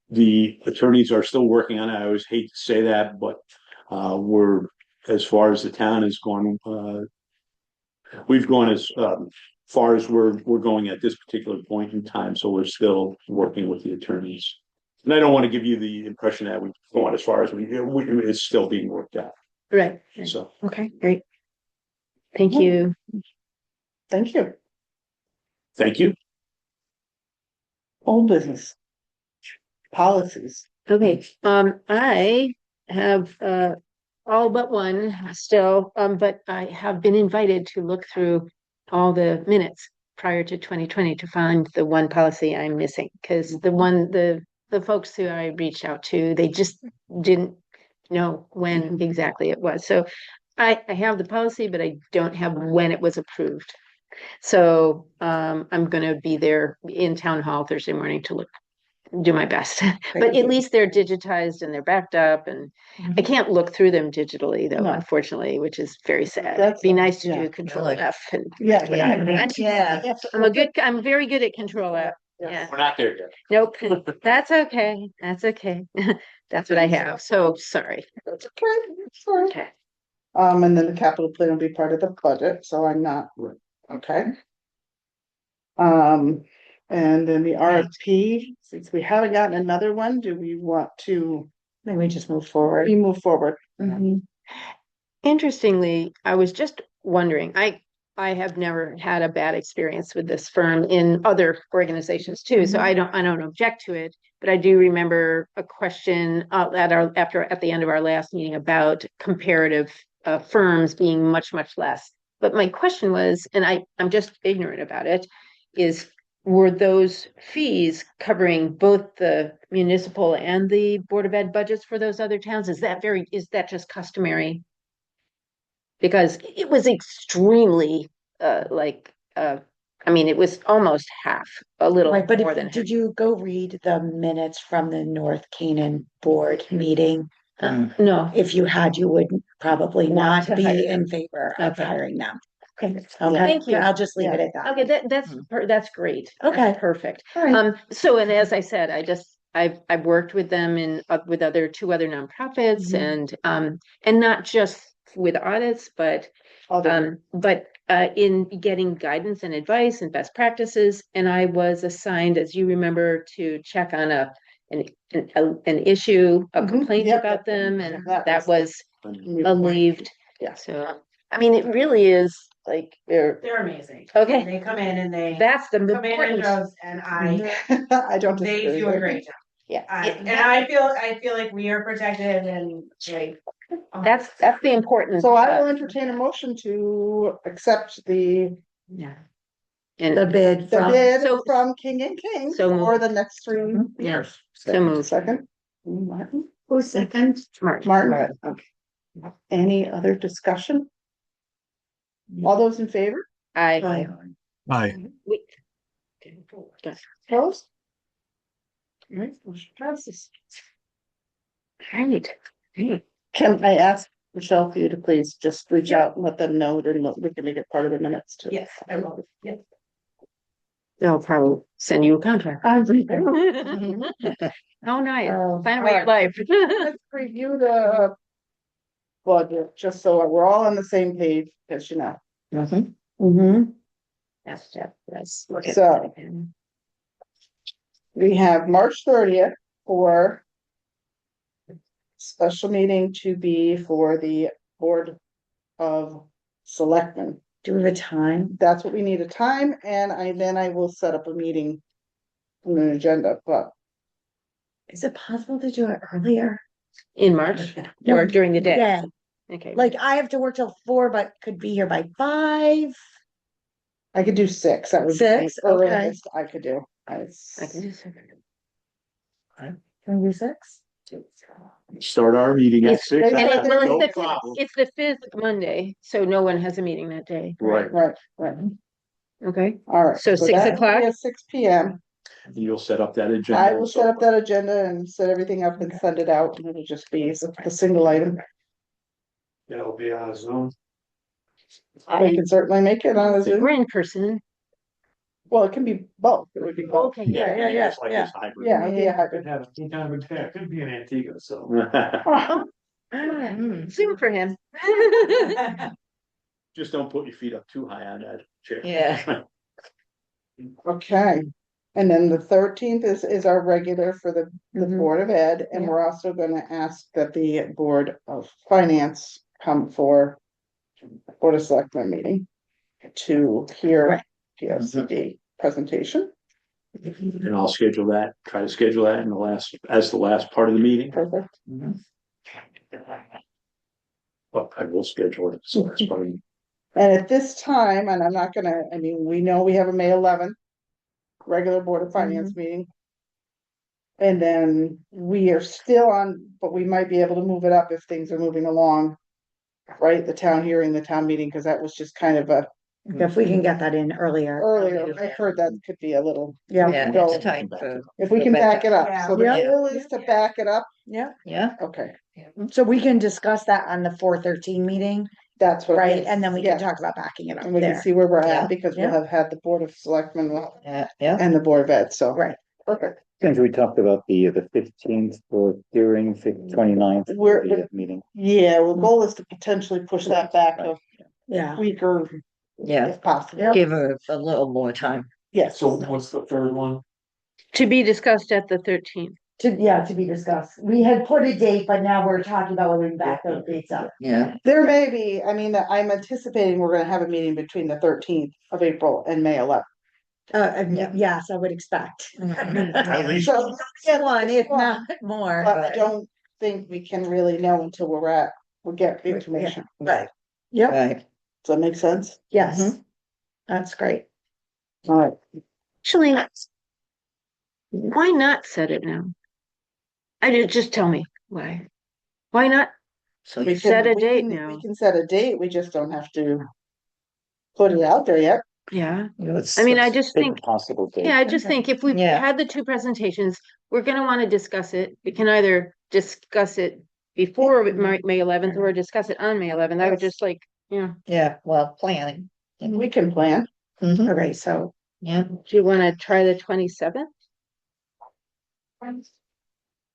the attorneys are still working on it. I always hate to say that, but we're, as far as the town is going, we've gone as far as we're going at this particular point in time. So we're still working with the attorneys. And I don't want to give you the impression that we've gone as far as it's still being worked out. Right. So, Okay, great. Thank you. Thank you. thank you. Old business. Policies. Okay, I have all but one still, but I have been invited to look through all the minutes prior to 2020 to find the one policy I'm missing, because the folks who I reached out to, they just didn't know when exactly it was. So I have the policy, but I don't have when it was approved. So I'm gonna be there in town hall Thursday morning to do my best. But at least they're digitized and they're backed up, and I can't look through them digitally though, No. unfortunately, which is very sad. That's- Be nice to yeah, do Control really. F and. Yeah. Yeah. I'm very good at Control F. Yeah, We're not there yet. nope, that's okay, that's okay. That's what I have, so sorry. That's okay. That's fine. Okay. And then the capital plan will be part of the budget, so I'm not, Right. okay. And then the RFP, since we haven't gotten another one, do we want to, Maybe we just move forward. we move forward? Mhm. Interestingly, I was just wondering, I have never had a bad experience with this firm in other organizations too, so I don't object to it. But I do remember a question at the end of our last meeting about comparative firms being much less. But my question was, and I'm just ignorant about it, is were those fees covering both the municipal and the Board of Ed budgets for those other towns? Is that just customary? Because it was extremely, I mean, it was almost half, a little Right, but more than half. did you go read the minutes from the North Canaan board meeting? No, If you had, you would probably Want not to be hire in favor of Okay. hiring them. okay, Okay, Thank you. I'll just leave it Yeah. at that. okay, that's great. That's Okay. perfect. All right. So, and as I said, I've worked with them with two other nonprofits, and not just with audits, but in getting guidance and advice and best practices. And I was assigned, as you remember, to check on an issue, a Mhm. complaint Yep, about yep. them, and That that was was- alleviated. Yeah. So, I mean, it really is like, They're amazing. okay, They come in and they that's the come in in important. droves and I don't they disagree. do a great job. Yeah, And I feel like we are protected and like. that's the important. So I will entertain a motion to accept the Yeah. The And bid the from, bid So- from King and King so for the next 3 Yeah. years. So moved. Second? Martin? Who's second? Smart. Martin, Okay. any other discussion? All those in favor? I. Aye. Wait. Opposed? All right, motion passes. Right. Can I ask Michelle for you to please just reach out and let them know, and we can make it part of the minutes too. Yes, I will. Yes. They'll probably send you a contract. I'm Oh, nice. Um, Plan of your all life. Let's review the budget, just so we're all on the same page, as you know. Mm-hmm. Yes. So we have March 30th for special meeting to be for the Board of Selectmen. Do we have a time? That's what we need a time, and then I will set up a meeting on an agenda, but Is it possible to do it earlier? In March No, or during the day? Yeah, Okay. like I have to work till 4, but could be here by 5. I could do 6. That would be 6, the okay. earliest I could do. I can do second. Can we do 6? Start our meeting at It's- 6. And it, well, No it's the, problem. it's the 5th Monday, so no one has a meeting that day. Right, Right, Okay. all right. So 6 that will be o'clock? At 6 PM. you'll set up that agenda. I will set up that agenda and set everything up and send it out, and it'll just be a single item. It'll be on Zoom. I can certainly make it on a We're Zoom. in person. Well, it can be both. It would be both. Okay. Yeah, It's like it's hybrid. Yeah, it'll be a hybrid. have any time of day. It could be in Antigua, so. Zoom for him. Just don't put your feet up too high on that chair. Yeah. Okay, and then the 13th is our regular for the Mhm. Board of Ed, and Yeah. we're also gonna ask that the Board of Finance come for Board of Selectmen meeting to hear Right. POCD presentation. And I'll schedule that, try to schedule that in as the last part of the meeting. Perfect. But I will schedule it, so that's fine. And at this time, and I'm not gonna, I mean, we know we have a May 11th regular Board of Finance meeting. And then we are still on, but we might be able to move it up if things are moving along. Right, the town hearing, the town meeting, because that was just kind of a If we can get that in earlier. earlier, I heard that could be a little. Yeah. go- it's tight for. If we can back it up, so the Yeah. goal is to back it up, Yeah, Yeah. okay, so we can discuss that on the 4/13 meeting, that's what. it right? is. And then we Yeah. can talk about backing it up And we can there. see where we're Yeah. at, because we'll Yeah. have had the Board of Selectmen Yeah, yeah. and the Board of Ed, so. Right. Perfect. Since we talked about the 15th for hearing, 29th for We're- the meeting. Yeah, well, the goal is to potentially push that back a Yeah. week or Yeah, if possible. give her a little more time. Yes. So what's the third one? To be discussed at the 13th. To be discussed. We had put a date, but now we're talking about whether we back those dates up. Yeah, There may be, I mean, I'm anticipating we're gonna have a meeting between the 13th of April and May 11th. Yes, I would expect. So, yeah, One, if one, not more, but I but. don't think we can really know until we'll get the information. Right. Yep, right. Does that make sense? yes. That's great. All right. Actually, why not set it now? Just tell me why. Why not? So We you can- Set a we date can- now. We can set a date, we just don't have to put it out there yet. Yeah. Let's- I mean, I let's just pick a think- Possible date. Yeah, I just think if we've Yeah. had the 2 presentations, we're gonna wanna discuss it. We can either discuss it before May 11th or discuss it on May 11th. I would Yes. just like, Yeah, well, planning. We can plan. Mhm. Okay, so Yeah, do you wanna try the 27th?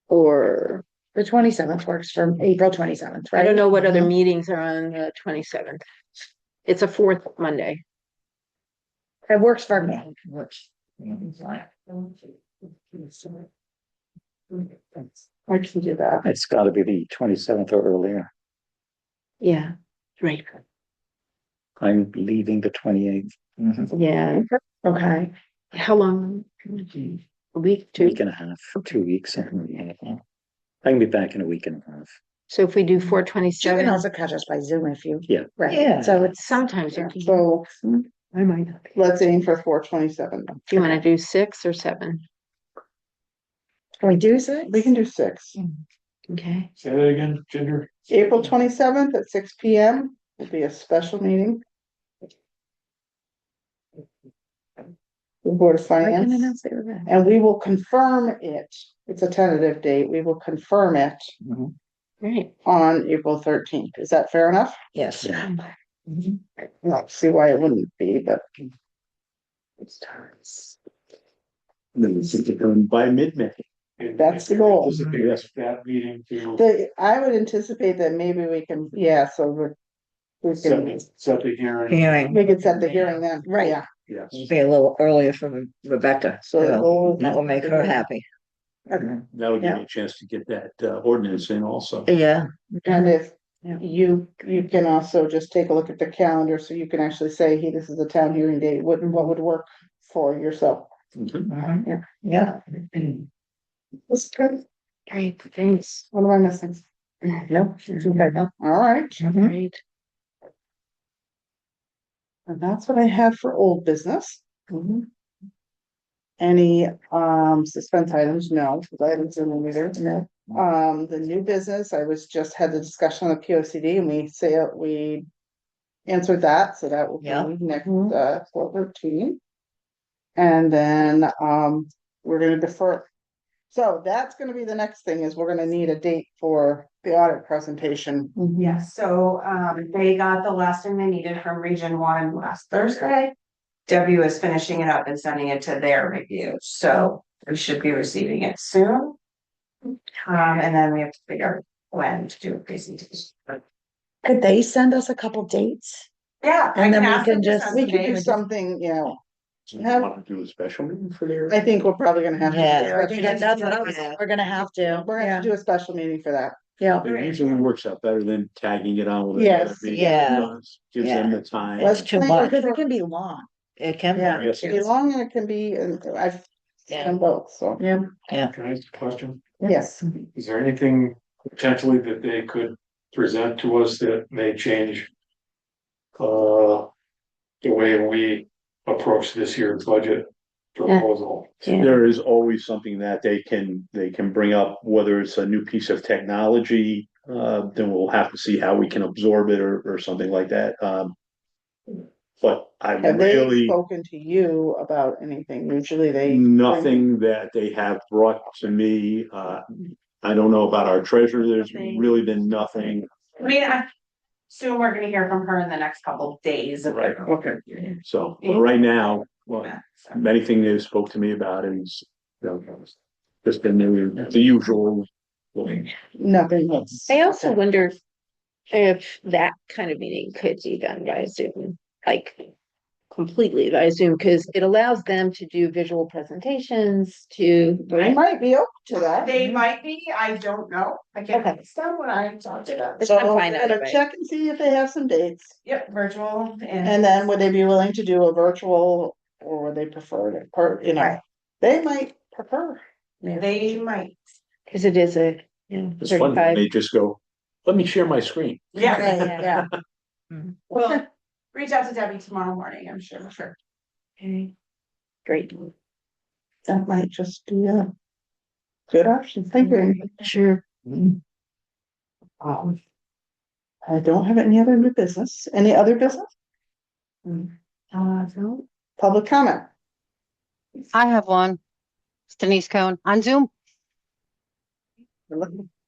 Or, the 27th works for April 27th, right? I don't know what other Mhm. meetings are on the 27th. It's a 4th Monday. It works for me. which. I can do that. It's gotta be the 27th or earlier. Yeah, right. I'm leaving the 28th. Yeah. Okay, How long? A week, 2? Week and a half, 2 weeks. I can be back in a week and a half. So if we do you can 4/27, also catch us by Zoom if you. Yeah. Right, Yeah. so it's, sometimes you can. So I might not. let's aim for 4/27. Do you wanna do 6 or 7? Can we do six? We can do 6. Okay. Say that again, Ginger? April 27th at 6 PM will be a special meeting. The Board of Why can't I Finance, not say that? and we will confirm it. It's a tentative date. We will confirm it Right. on April 13th. Is that fair enough? Yes. I don't see why it wouldn't be, but It starts. Then it's done by mid-May. That's the goal. Anticipate that meeting to I would anticipate that maybe we can, so we can, set the hearing. Hearing, we could set the hearing then. Right. Yeah. Yes. be a little earlier for Rebecca. So the goal is- That will make her happy. That'll give me a chance to get that ordinance in also. Yeah, And if Yeah. you can also just take a look at the calendar, so you can actually say, hey, this is the town hearing date, what would work for yourself. Mhm. yeah. That's good. Great, thanks. What am I missing? No. Okay, all right, Great. and that's what I have for old business. Any suspense items? No, because I haven't seen them either. No. The new business, I was just had the discussion on the P O C D and we answered that, so that will be Yeah. next 4/13. And then we're gonna defer. So that's gonna be the next thing, is we're gonna need a date for the audit presentation. Yes, so they got the last thing they needed from Region One last Thursday. W is finishing it up and sending it to their review, so we should be receiving it soon. And then we have to figure out when to do a presentation. Could they send us a couple dates? Yeah. And then we ask them can to just- send We some could do dates. something, You want to do a special meeting for their? I think we're probably gonna have to. do a Yeah, special meeting. That's what I was, we're gonna have to. We're gonna have to do a special meeting for that. Yeah. It usually works out better than tagging it on with. Yes, another meeting. yeah. It does. Gives them the time. Let's too plan much. Because it can be long. It can be. Yeah, Yes. it can be long and it can be, and I've Yeah. done both, so, Yeah. Can I ask a question? yes. Is there anything potentially that they could present to us that may change the way we approach this year's budget proposal? Yeah. There is always something that they can bring up, whether it's a new piece of technology, then we'll have to see how we can absorb it or something like that. But I Have they really, spoken to you about anything? Usually they. nothing that they have brought to me, I don't know about our treasurer, there's really been nothing. I mean, I assume we're gonna hear from her in the next couple of days. Right, okay. So, but right now, well, anything they spoke to me about is, just been the usual. Nothing else. I also wonder if that kind of meeting could be done by Zoom, like completely by Zoom, because it allows them to do visual presentations to. They might be open to that. They might be, I don't know. I can't Okay. ask them when I talk to them. So I'm fine we're either gonna way. check and see if they have some dates. Yep, virtual And then would they be willing to do a virtual, or would they prefer it, Right. they might prefer. they might. Because it is a, It's fun, 35. they just go, let me share my screen. Yeah. Yeah. Well, reach out to Debbie tomorrow morning, I'm sure. Okay. Great. That might just be a good option. Thank you. Sure. I don't have any other new business. Any other business? No. Public comment? I have one. It's Denise Cohn on Zoom.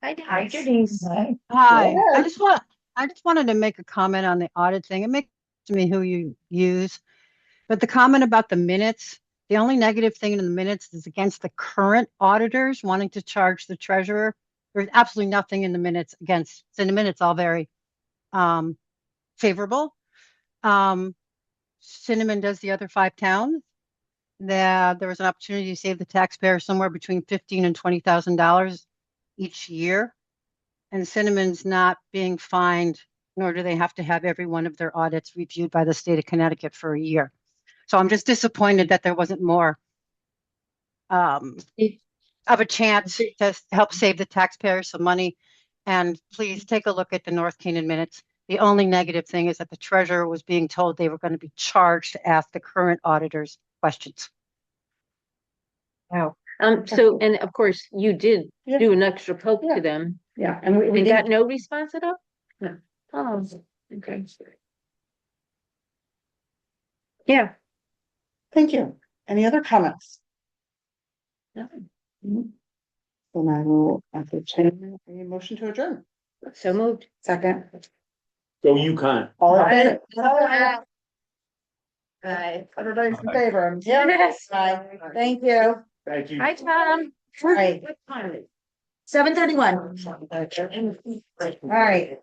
Hi, Denise. Hi, ahead. I just wanted to make a comment on the audit thing. It makes to me who you use. But the comment about the minutes, the only negative thing in the minutes is against the current auditors wanting to charge the treasurer. There's absolutely nothing in the minutes against, it's in the minutes all very favorable. Cinnamon does the other 5 towns. There was an opportunity to save the taxpayer somewhere between $15,000 and $20,000 each year. And Cinnamon's not being fined, nor do they have to have every one of their audits reviewed by the state of Connecticut for a year. So I'm just disappointed that there wasn't more of a chance to help save the taxpayers some money. And please take a look at the North Canaan minutes. The only negative thing is that the treasurer was being told they were going to be charged to ask the current auditors questions. Wow. So, and of course, you did Yeah. do an extra poke Yeah. to them Yeah, and we and got didn't, no response at all? No. Oh, okay. Yeah. thank you. Any other comments? No. Then I will entertain a motion to adjourn. So moved. Second. Go UConn. All in favor? Bye. Everybody's in favor? Yes. Aye. Thank you. Thank you. Hi, Tom. Right. 7:31. All right.